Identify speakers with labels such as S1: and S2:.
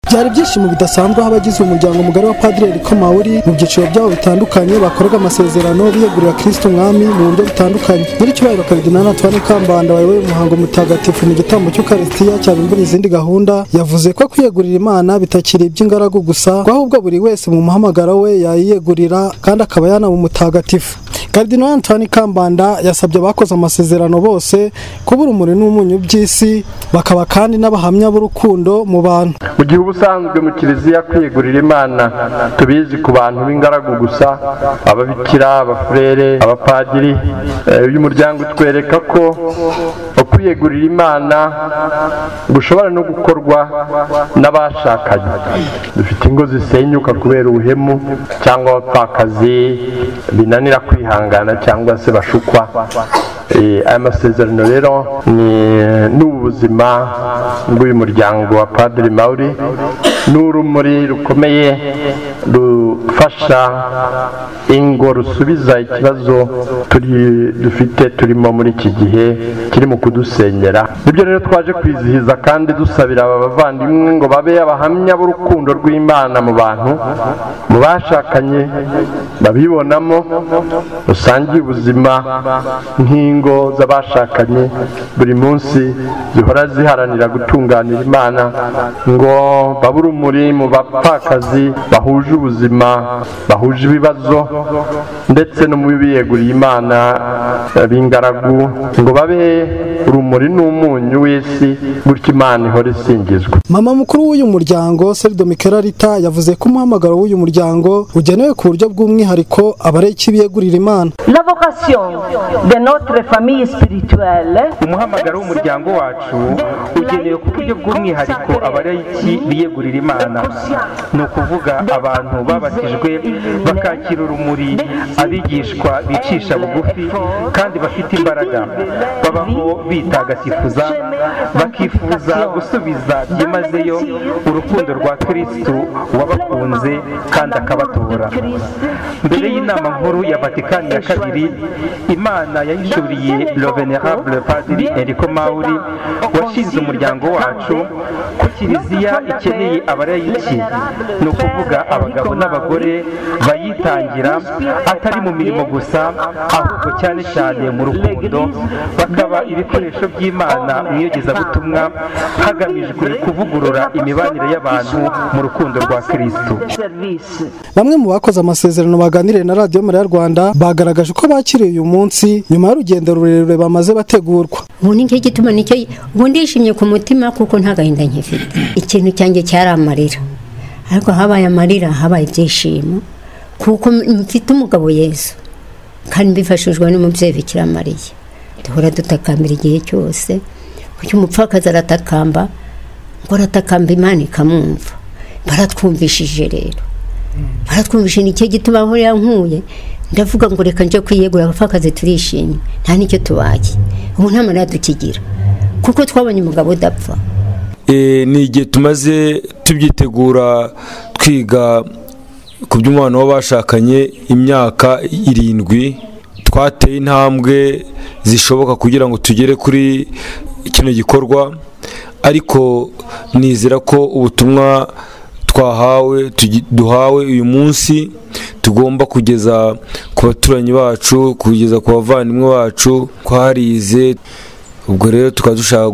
S1: byari byishimo bidasanzwe aho abagize umuryango mugari wa Padiri Enrico Mauri mu byiciro byabo bitandukanye bakoraga amasezerano biyegurira Kristo Mwami mu buryo butandukanye. Muri cyubahiro Karidinali Antoine Kambanda wayoboye umuhango mutagatifu mu gitambo cy'Ukaristiya cyabimbura izindi gahunda, yavuze ko kwiyegurira Imana bitakiri iby'ingaragu gusa, ahubwo buri wese mu muhamagaro we yayiyegurira kandi akaba yana mu mutagatifu. Karidinali Antoine Kambanda yasabye abakoze amasezerano bose kuba urumuri n'umunyu by'isi, bakaba kandi n'abahamya b'urukundo mu bantu.
S2: Mu gihe ubusanzwe mu Kiliziya kwiyegurira Imana tubizi ku bantu b'ingaragu gusa, ababikira, abafurere, abapadiri. Uyu muryango utwereka ko kwiyegurira Imana gushobora no gukorwa n'abashakanye. Dufite ingo zisenyuka kubera ubuhemu cyangwa abapfakazi binanira kwihangana cyangwa se bashukwa. Aya masezerano rero ni ubuzima bw'uyu muryango wa Padiri Mauri, n'urumuri rukomeye rufasha ingo, rusubiza ikibazo turimo muri iki gihe kiri mu kudusenyera. Nibyo rero twaje kwizihiza kandi dusabira aba bavandimwe ngo babe abahamya b'urukundo rw'Imana mu bantu, mu bashakanye babibonamo, rusangiye ubuzima nk'ingo z'abashakanye buri munsi zihora ziharanira gutunganira Imana, ngo babe urumuri mu bapfakazi bahuje ubuzima, bahuje ibibazo, ndetse no mu biyeguriye Imana b'ingaragu, ngo babe urumuri n'umunyu w'isi, gutyo Imana ihora isingizwa.
S1: Mama mukuru w'uyu muryango Serdo Mikela Rita yavuze ko umuhamagaro w'uyu muryango ugenewe ku buryo bw'umwihariko abareki biyegurira Imana.
S3: La vocation de notre famille spirituelle,
S4: umuhamagaro w'umuryango wacu ugenewe ku buryo bw'umwihariko abareki biyegurira Imana, ni ukuvuga abantu babatijwe bakakira urumuri, abigishwa bicisha bugufi kandi bafite imbaraga, babaho bitagatifuza, bakifuza gusubiza byimazeyo urukundo rwa Kristo wabakunze kandi akabatora. Mbere y'inama nkuru ya Vatikani ya kabiri, Imana yahishuriye Le Venerable Padiri Enrico Mauri washinze umuryango wacu ko Kiliziya ikeneye abarayiki, ni ukuvuga abagabo n'abagore bayitangira atari mu mirimo gusa, ahubwo cyane cyane mu rukundo, bakaba ibikoresho by'Imana mu iyogezabutumwa hagamijwe kuvugurura imibanire y'abantu mu rukundo rwa Kristo.
S1: Bamwe mu bakoze amasezerano baganiriye na Radio Mariya Rwanda bagaragaje ko bakiriye uyu munsi nyuma y'urugendo rurerure bamaze bategurwa.
S5: Ubu ni cyo gituma ubu ndishimye ku mutima kuko nta gahinda nkifite. Ikintu cyanjye cyari amarira, ariko habaye amarira, habaye ibyishimo kuko mfite umugabo Yesu kandi mbifashijwe n'umubyeyi Bikira Mariya. Duhora dutakambira igihe cyose, kuko umupfakazi aratakamba, ngo aratakamba Imana ikamwumva. Baratwumvishije rero, baratwumvishije. Nicyo gituma aho yankuye ndavuga ngo reka nje kwiyegura abapfakazi, turishimye, nta nicyo tubaye. Ubu nta marira dukigira kuko twabonye umugabo udapfa.
S6: Ni igihe tumaze tubyitegura, twiga ku by'umwana w'abashakanye imyaka 7. Twateye intambwe zishoboka kugira ngo tugere kuri kino gikorwa, ariko nizera ko ubutumwa duhawe uyu munsi tugomba kugeza ku baturanyi bacu, kugeza ku bavandimwe bacu, twarize. Ubwo rero tukaba dushaka